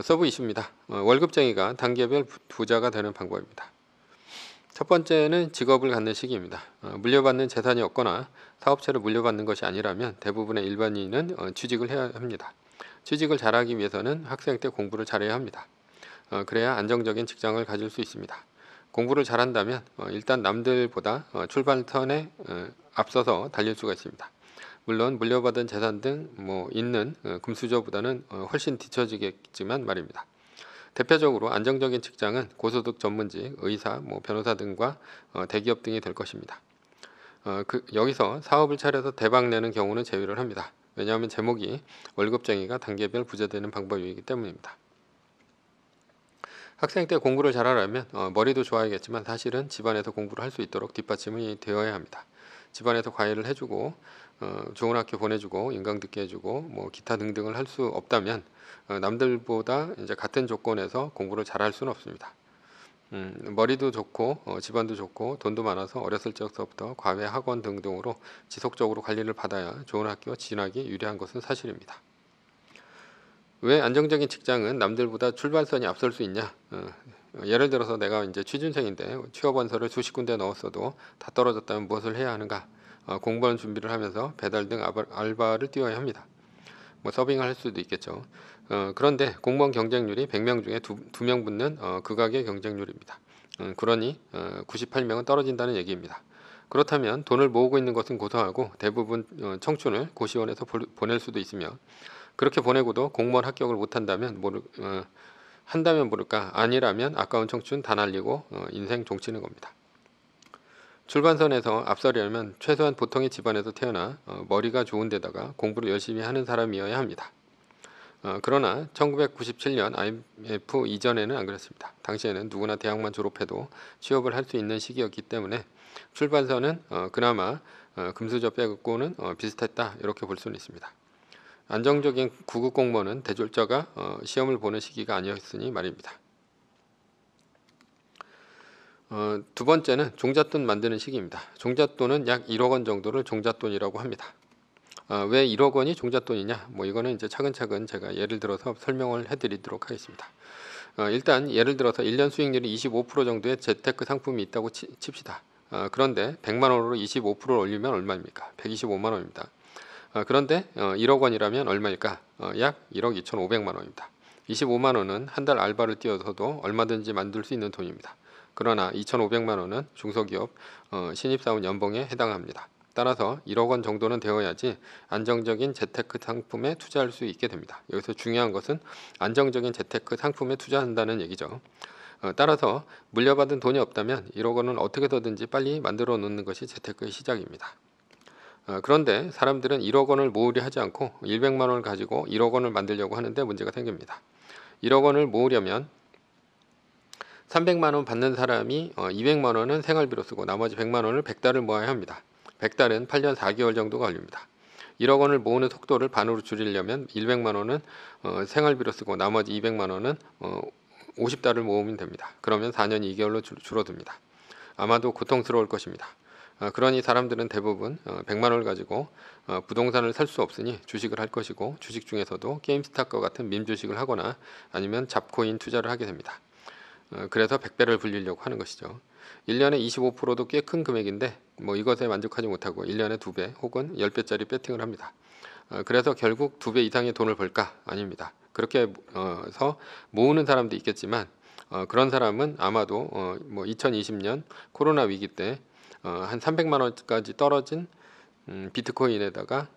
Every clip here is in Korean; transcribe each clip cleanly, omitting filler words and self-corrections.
서브 이슈입니다. 월급쟁이가 단계별 부자가 되는 방법입니다. 첫 번째는 직업을 갖는 시기입니다. 물려받는 재산이 없거나 사업체를 물려받는 것이 아니라면 대부분의 일반인은 취직을 해야 합니다. 취직을 잘하기 위해서는 학생 때 공부를 잘해야 합니다. 그래야 안정적인 직장을 가질 수 있습니다. 공부를 잘한다면 일단 남들보다 출발선에 앞서서 달릴 수가 있습니다. 물론 물려받은 재산 등 있는 금수저보다는 훨씬 뒤처지겠지만 말입니다. 대표적으로 안정적인 직장은 고소득 전문직, 의사, 변호사 등과 대기업 등이 될 것입니다. 여기서 사업을 차려서 대박 내는 경우는 제외를 합니다. 왜냐하면 제목이 월급쟁이가 단계별 부자 되는 방법이기 때문입니다. 학생 때 공부를 잘하려면 머리도 좋아야겠지만 사실은 집안에서 공부를 할 수 있도록 뒷받침이 되어야 합니다. 집안에서 과외를 해주고 좋은 학교 보내주고 인강 듣게 해주고 기타 등등을 할 수 없다면 남들보다 이제 같은 조건에서 공부를 잘할 수는 없습니다. 머리도 좋고 집안도 좋고 돈도 많아서 어렸을 적서부터 과외 학원 등등으로 지속적으로 관리를 받아야 좋은 학교 진학이 유리한 것은 사실입니다. 왜 안정적인 직장은 남들보다 출발선이 앞설 수 있냐? 예를 들어서 내가 이제 취준생인데 취업원서를 수십 군데 넣었어도 다 떨어졌다면 무엇을 해야 하는가? 공부하는 준비를 하면서 배달 등 알바를 뛰어야 합니다. 서빙을 할 수도 있겠죠. 그런데 공무원 경쟁률이 100명 중에 2명 붙는 극악의 경쟁률입니다. 그러니 98명은 떨어진다는 얘기입니다. 그렇다면 돈을 모으고 있는 것은 고사하고 대부분 청춘을 고시원에서 보낼 수도 있으며 그렇게 보내고도 공무원 합격을 못한다면 한다면 모를까 아니라면 아까운 청춘 다 날리고 인생 종치는 겁니다. 출발선에서 앞서려면 최소한 보통의 집안에서 태어나 머리가 좋은 데다가 공부를 열심히 하는 사람이어야 합니다. 그러나 1997년 IMF 이전에는 안 그랬습니다. 당시에는 누구나 대학만 졸업해도 취업을 할 수 있는 시기였기 때문에 출발선은 그나마 금수저 빼고는 비슷했다 이렇게 볼 수는 있습니다. 안정적인 구급 공무원은 대졸자가 시험을 보는 시기가 아니었으니 말입니다. 두 번째는 종잣돈 만드는 시기입니다. 종잣돈은 약 1억 원 정도를 종잣돈이라고 합니다. 왜 1억 원이 종잣돈이냐? 이거는 이제 차근차근 제가 예를 들어서 설명을 해드리도록 하겠습니다. 일단 예를 들어서 1년 수익률이 25% 정도의 재테크 상품이 있다고 칩시다. 그런데 100만 원으로 25%를 올리면 얼마입니까? 125만 원입니다. 그런데 1억 원이라면 얼마일까? 약 1억 2,500만 원입니다. 25만 원은 한 달 알바를 뛰어서도 얼마든지 만들 수 있는 돈입니다. 그러나 2,500만 원은 중소기업 신입사원 연봉에 해당합니다. 따라서 1억 원 정도는 되어야지 안정적인 재테크 상품에 투자할 수 있게 됩니다. 여기서 중요한 것은 안정적인 재테크 상품에 투자한다는 얘기죠. 따라서 물려받은 돈이 없다면 1억 원은 어떻게든지 빨리 만들어 놓는 것이 재테크의 시작입니다. 그런데 사람들은 1억 원을 모으려 하지 않고 100만 원을 가지고 1억 원을 만들려고 하는데 문제가 생깁니다. 1억 원을 모으려면 300만 원 받는 사람이 200만 원은 생활비로 쓰고 나머지 100만 원을 100달을 모아야 합니다. 100달은 8년 4개월 정도가 걸립니다. 1억 원을 모으는 속도를 반으로 줄이려면 100만 원은 생활비로 쓰고 나머지 200만 원은 50달을 모으면 됩니다. 그러면 4년 2개월로 줄어듭니다. 아마도 고통스러울 것입니다. 그러니 사람들은 대부분 100만 원을 가지고 부동산을 살 수 없으니 주식을 할 것이고 주식 중에서도 게임스탁과 같은 밈주식을 하거나 아니면 잡코인 투자를 하게 됩니다. 그래서 100배를 불리려고 하는 것이죠. 1년에 25%도 꽤 큰 금액인데 이것에 만족하지 못하고 1년에 2배 혹은 10배짜리 배팅을 합니다. 그래서 결국 2배 이상의 돈을 벌까? 아닙니다. 그렇게 해서 모으는 사람도 있겠지만 그런 사람은 아마도 2020년 코로나 위기 때 한 300만 원까지 떨어진 비트코인에다가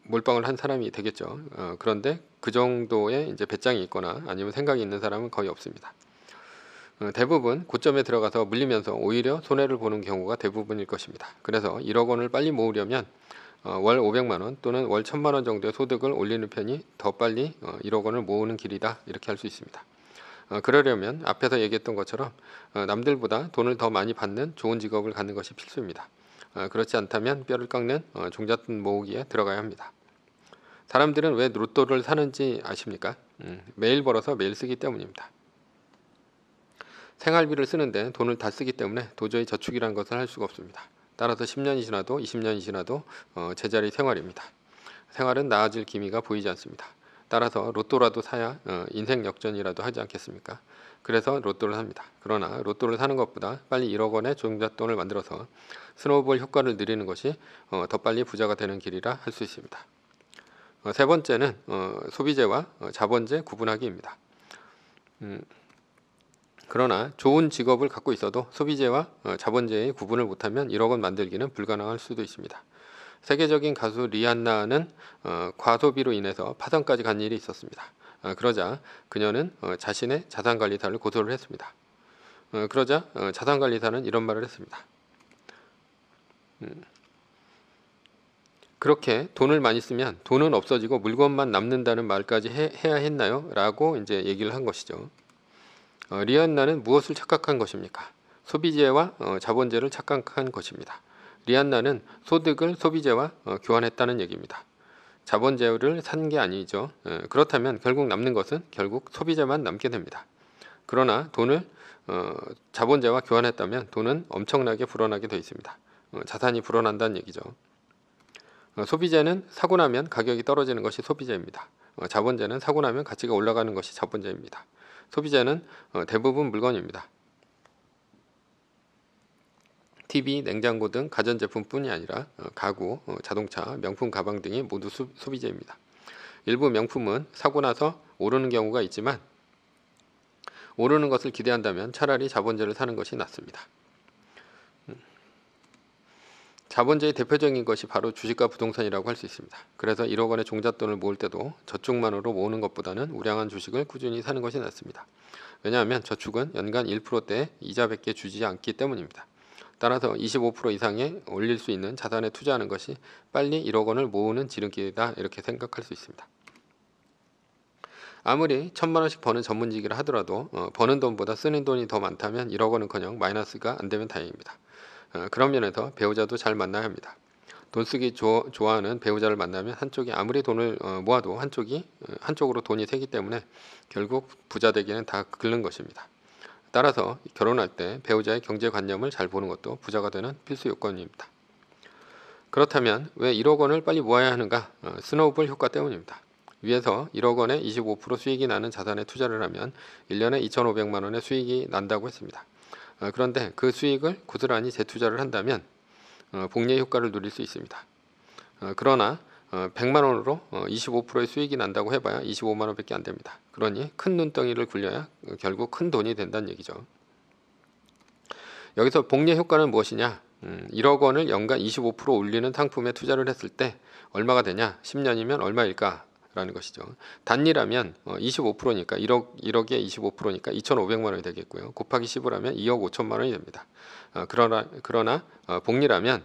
몰빵을 한 사람이 되겠죠. 그런데 그 정도의 이제 배짱이 있거나 아니면 생각이 있는 사람은 거의 없습니다. 대부분 고점에 들어가서 물리면서 오히려 손해를 보는 경우가 대부분일 것입니다. 그래서 1억 원을 빨리 모으려면 월 500만 원 또는 월 1000만 원 정도의 소득을 올리는 편이 더 빨리 1억 원을 모으는 길이다 이렇게 할 수 있습니다. 그러려면 앞에서 얘기했던 것처럼 남들보다 돈을 더 많이 받는 좋은 직업을 갖는 것이 필수입니다. 그렇지 않다면 뼈를 깎는 종잣돈 모으기에 들어가야 합니다. 사람들은 왜 로또를 사는지 아십니까? 매일 벌어서 매일 쓰기 때문입니다. 생활비를 쓰는데 돈을 다 쓰기 때문에 도저히 저축이라는 것을 할 수가 없습니다. 따라서 10년이 지나도 20년이 지나도 제자리 생활입니다. 생활은 나아질 기미가 보이지 않습니다. 따라서 로또라도 사야 인생 역전이라도 하지 않겠습니까? 그래서 로또를 삽니다. 그러나 로또를 사는 것보다 빨리 1억 원의 종잣돈을 만들어서 스노우볼 효과를 누리는 것이 더 빨리 부자가 되는 길이라 할 수 있습니다. 세 번째는 소비재와 자본재 구분하기입니다. 그러나 좋은 직업을 갖고 있어도 소비재와 자본재의 구분을 못하면 1억 원 만들기는 불가능할 수도 있습니다. 세계적인 가수 리안나는 과소비로 인해서 파산까지 간 일이 있었습니다. 그러자 그녀는 자신의 자산관리사를 고소를 했습니다. 그러자 자산관리사는 이런 말을 했습니다. 그렇게 돈을 많이 쓰면 돈은 없어지고 물건만 남는다는 말까지 해야 했나요? 라고 이제 얘기를 한 것이죠. 리안나는 무엇을 착각한 것입니까? 소비재와 자본재를 착각한 것입니다. 리안나는 소득을 소비재와 교환했다는 얘기입니다. 자본재를 산 게 아니죠. 그렇다면 결국 남는 것은 결국 소비재만 남게 됩니다. 그러나 돈을 자본재와 교환했다면 돈은 엄청나게 불어나게 되어 있습니다. 자산이 불어난다는 얘기죠. 소비재는 사고 나면 가격이 떨어지는 것이 소비재입니다. 자본재는 사고 나면 가치가 올라가는 것이 자본재입니다. 소비재는 대부분 물건입니다. TV, 냉장고 등 가전제품뿐이 아니라 가구, 자동차, 명품 가방 등이 모두 소비재입니다. 일부 명품은 사고 나서 오르는 경우가 있지만 오르는 것을 기대한다면 차라리 자본재를 사는 것이 낫습니다. 자본재의 대표적인 것이 바로 주식과 부동산이라고 할 수 있습니다. 그래서 1억 원의 종잣돈을 모을 때도 저축만으로 모으는 것보다는 우량한 주식을 꾸준히 사는 것이 낫습니다. 왜냐하면 저축은 연간 1%대 이자밖에 주지 않기 때문입니다. 따라서 25% 이상에 올릴 수 있는 자산에 투자하는 것이 빨리 1억 원을 모으는 지름길이다 이렇게 생각할 수 있습니다. 아무리 1,000만 원씩 버는 전문직이라 하더라도 버는 돈보다 쓰는 돈이 더 많다면 1억 원은커녕 마이너스가 안 되면 다행입니다. 그런 면에서 배우자도 잘 만나야 합니다. 돈 쓰기 좋아하는 배우자를 만나면 한쪽이 아무리 돈을 모아도 한쪽으로 돈이 새기 때문에 결국 부자 되기는 다 긁는 것입니다. 따라서 결혼할 때 배우자의 경제관념을 잘 보는 것도 부자가 되는 필수 요건입니다. 그렇다면 왜 1억 원을 빨리 모아야 하는가? 스노우볼 효과 때문입니다. 위에서 1억 원에 25% 수익이 나는 자산에 투자를 하면 1년에 2,500만 원의 수익이 난다고 했습니다. 그런데 그 수익을 고스란히 재투자를 한다면 복리의 효과를 누릴 수 있습니다. 그러나 100만 원으로 25%의 수익이 난다고 해봐야 25만 원밖에 안 됩니다. 그러니 큰 눈덩이를 굴려야 결국 큰 돈이 된다는 얘기죠. 여기서 복리의 효과는 무엇이냐? 1억 원을 연간 25% 올리는 상품에 투자를 했을 때 얼마가 되냐? 10년이면 얼마일까? 라는 것이죠. 단위라면 25%니까 1억에 25%니까 2,500만 원이 되겠고요. 곱하기 10을 하면 2억 5천만 원이 됩니다. 그러나 복리라면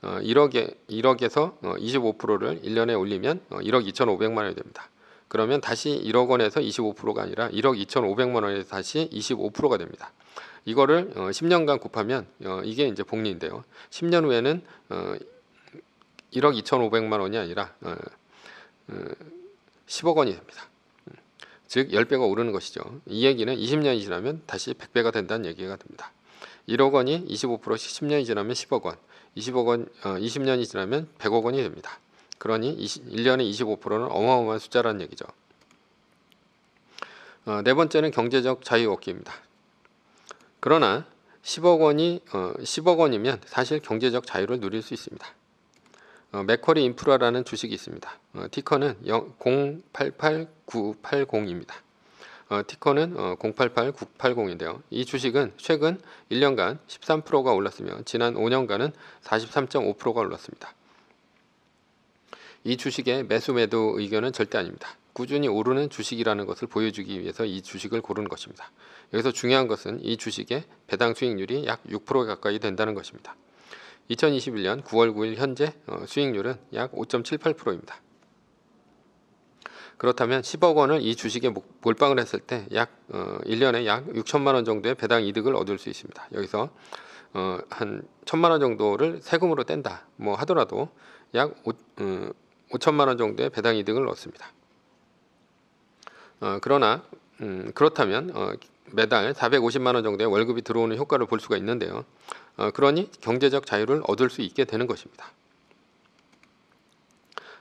1억에서 25%를 1년에 올리면 1억 2,500만 원이 됩니다. 그러면 다시 1억 원에서 25%가 아니라 1억 2,500만 원에서 다시 25%가 됩니다. 이거를 10년간 곱하면 이게 이제 복리인데요. 10년 후에는 1억 2,500만 원이 아니라 10억 원이 됩니다. 즉 10배가 오르는 것이죠. 이 얘기는 20년이 지나면 다시 100배가 된다는 얘기가 됩니다. 1억 원이 25%씩 10년이 지나면 10억 원, 20년이 지나면 100억 원이 됩니다. 그러니 1년에 25%는 어마어마한 숫자라는 얘기죠. 네 번째는 경제적 자유 얻기입니다. 그러나 10억 원이면 사실 경제적 자유를 누릴 수 있습니다. 맥쿼리 인프라라는 주식이 있습니다. 티커는 088980입니다. 티커는 088980인데요. 이 주식은 최근 1년간 13%가 올랐으며 지난 5년간은 43.5%가 올랐습니다. 이 주식의 매수 매도 의견은 절대 아닙니다. 꾸준히 오르는 주식이라는 것을 보여주기 위해서 이 주식을 고르는 것입니다. 여기서 중요한 것은 이 주식의 배당 수익률이 약 6% 가까이 된다는 것입니다. 2021년 9월 9일 현재 수익률은 약 5.78%입니다. 그렇다면 10억 원을 이 주식에 몰빵을 했을 때 약 1년에 약 6천만 원 정도의 배당 이득을 얻을 수 있습니다. 여기서 한 1,000만 원 정도를 세금으로 뗀다 뭐 하더라도 약 5천만 원 정도의 배당 이득을 얻습니다. 그러나 그렇다면 매달 450만 원 정도의 월급이 들어오는 효과를 볼 수가 있는데요. 그러니 경제적 자유를 얻을 수 있게 되는 것입니다.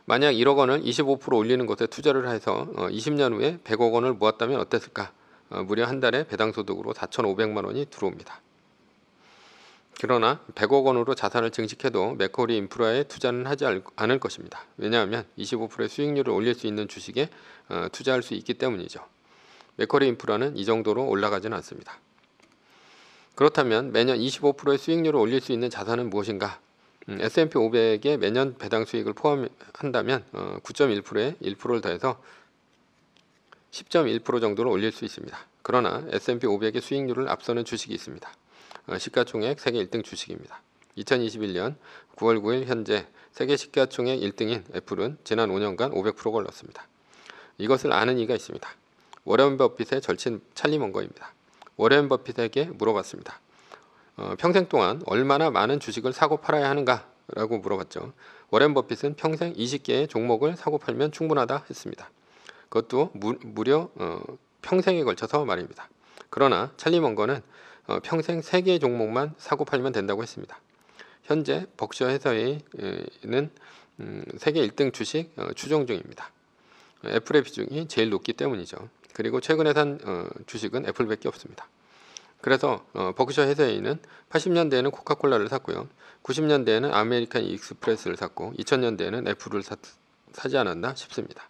만약 1억 원을 25% 올리는 것에 투자를 해서 20년 후에 100억 원을 모았다면 어땠을까? 무려 한 달에 배당 소득으로 4,500만 원이 들어옵니다. 그러나 100억 원으로 자산을 증식해도 맥쿼리 인프라에 투자는 하지 않을 것입니다. 왜냐하면 25%의 수익률을 올릴 수 있는 주식에 투자할 수 있기 때문이죠. 맥쿼리 인프라는 이 정도로 올라가지는 않습니다. 그렇다면 매년 25%의 수익률을 올릴 수 있는 자산은 무엇인가? S&P 500의 매년 배당 수익을 포함한다면 9.1%에 1%를 더해서 10.1% 정도를 올릴 수 있습니다. 그러나 S&P 500의 수익률을 앞서는 주식이 있습니다. 시가총액 세계 1등 주식입니다. 2021년 9월 9일 현재 세계 시가총액 1등인 애플은 지난 5년간 500%가 올랐습니다. 이것을 아는 이가 있습니다. 워렌 버핏의 절친 찰리 먼거입니다. 워렌 버핏에게 물어봤습니다. 평생 동안 얼마나 많은 주식을 사고 팔아야 하는가? 라고 물어봤죠. 워렌 버핏은 평생 20개의 종목을 사고 팔면 충분하다 했습니다. 그것도 무려 평생에 걸쳐서 말입니다. 그러나 찰리 먼거는 평생 3개의 종목만 사고 팔면 된다고 했습니다. 현재 벅셔 회사에는 세계 1등 주식 추종 중입니다. 애플의 비중이 제일 높기 때문이죠. 그리고 최근에 산 주식은 애플밖에 없습니다. 그래서 버크셔 해서웨이는 80년대에는 코카콜라를 샀고요. 90년대에는 아메리칸 익스프레스를 샀고 2000년대에는 애플을 사지 않았나 싶습니다.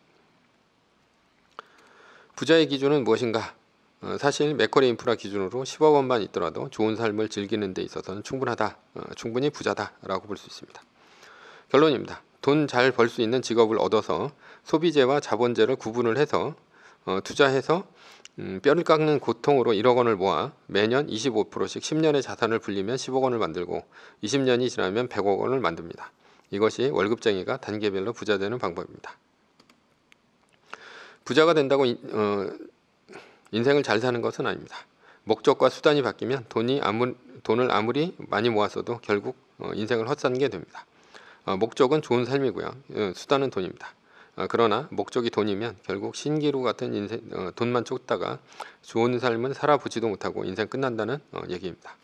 부자의 기준은 무엇인가? 사실 맥쿼리 인프라 기준으로 10억 원만 있더라도 좋은 삶을 즐기는 데 있어서는 충분하다, 충분히 부자다 라고 볼 수 있습니다. 결론입니다. 돈 잘 벌 수 있는 직업을 얻어서 소비재와 자본재를 구분을 해서 투자해서 뼈를 깎는 고통으로 1억 원을 모아 매년 25%씩 10년의 자산을 불리면 10억 원을 만들고 20년이 지나면 100억 원을 만듭니다. 이것이 월급쟁이가 단계별로 부자 되는 방법입니다. 부자가 된다고 인생을 잘 사는 것은 아닙니다. 목적과 수단이 바뀌면 돈을 아무리 많이 모았어도 결국 인생을 헛사는 됩니다. 목적은 좋은 삶이고요. 수단은 돈입니다. 그러나 목적이 돈이면 결국 신기루 같은 돈만 쫓다가 좋은 삶은 살아보지도 못하고 인생 끝난다는 얘기입니다.